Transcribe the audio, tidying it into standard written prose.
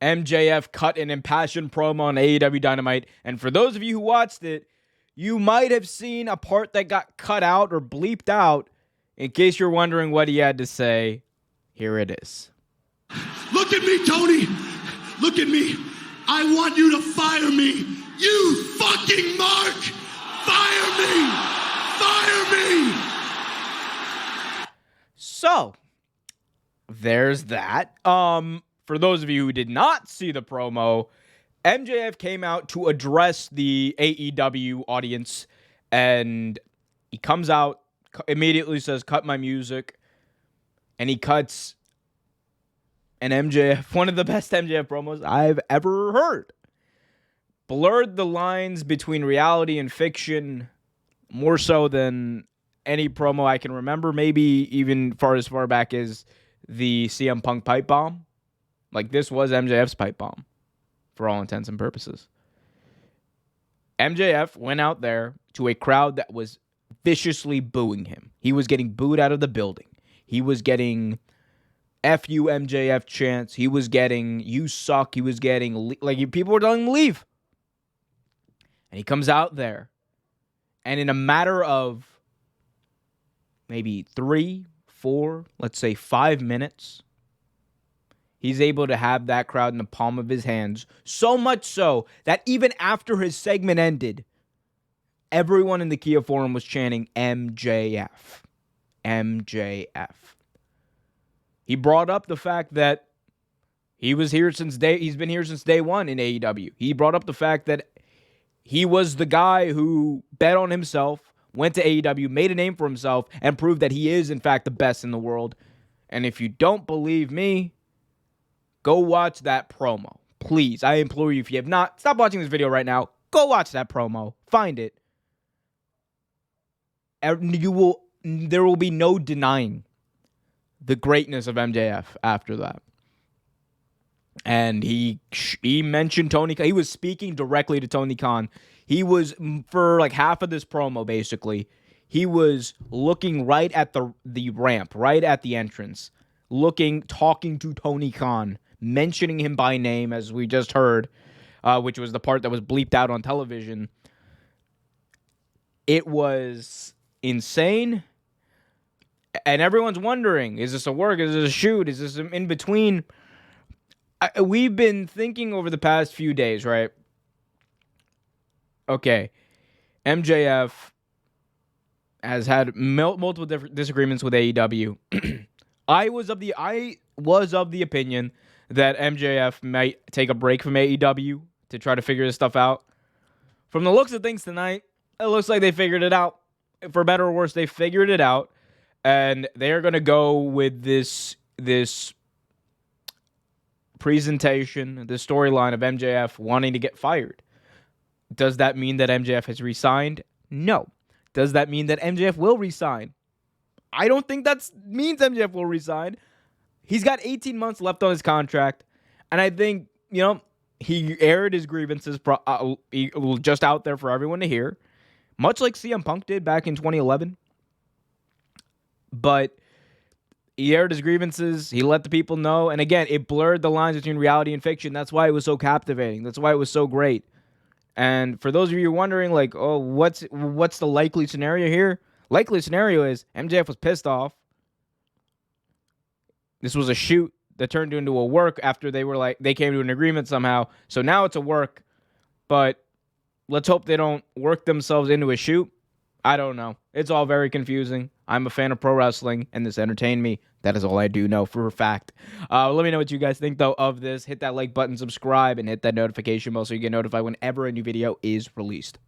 MJF cut an impassioned promo on AEW Dynamite. And for those of you who watched it, you might have seen a part that got cut out or bleeped out. In case you're wondering what he had to say, here it is. Look at me, Tony. Look at me. I want you to fire me. You fucking mark. Fire me. Fire me. So, there's that. For those of you who did not see the promo, MJF came out to address the AEW audience, and he comes out, immediately says, "Cut my music," and he cuts an MJF, one of the best MJF promos I've ever heard. Blurred the lines between reality and fiction more so than any promo I can remember, maybe even as far back as the CM Punk pipe bomb. Like, this was MJF's pipe bomb, for all intents and purposes. MJF went out there to a crowd that was viciously booing him. He was getting booed out of the building. He was getting F you MJF chants. He was getting you suck. He was getting, people were telling him to leave. And he comes out there, and in a matter of maybe 3, 4, let's say 5 minutes, he's able to have that crowd in the palm of his hands. So much so that even after his segment ended, everyone in the Kia Forum was chanting MJF. MJF. He brought up the fact that he's been here since day one in AEW. He brought up the fact that he was the guy who bet on himself, went to AEW, made a name for himself, and proved that he is, in fact, the best in the world. And if you don't believe me, go watch that promo. Please, I implore you, if you have not, stop watching this video right now. Go watch that promo. Find it. There will be no denying the greatness of MJF after that. And he mentioned Tony Khan. He was speaking directly to Tony Khan. He was, for like half of this promo, basically, he was looking right at the ramp, right at the entrance, talking to Tony Khan, mentioning him by name, as we just heard, which was the part that was bleeped out on television. It was insane. And everyone's wondering, is this a work? Is this a shoot? Is this in between? We've been thinking over the past few days, right? Okay, MJF has had multiple different disagreements with AEW. I was of the opinion that MJF might take a break from AEW to try to figure this stuff out. From the looks of things tonight, it looks like they figured it out. For better or worse, they figured it out, and they're going to go with this presentation, the storyline of MJF wanting to get fired. Does that mean that MJF has resigned? No. Does that mean that MJF will resign? I don't think that means MJF will resign. He's got 18 months left on his contract, and I think, he aired his grievances just out there for everyone to hear, much like CM Punk did back in 2011. But he aired his grievances. He let the people know. And again, it blurred the lines between reality and fiction. That's why it was so captivating. That's why it was so great. And for those of you wondering, like, oh, what's the likely scenario here? Likely scenario is MJF was pissed off. This was a shoot that turned into a work after they came to an agreement somehow. So now it's a work. But let's hope they don't work themselves into a shoot. I don't know. It's all very confusing. I'm a fan of pro wrestling, and this entertained me. That is all I do know for a fact. Let me know what you guys think, though, of this. Hit that like button, subscribe, and hit that notification bell so you get notified whenever a new video is released.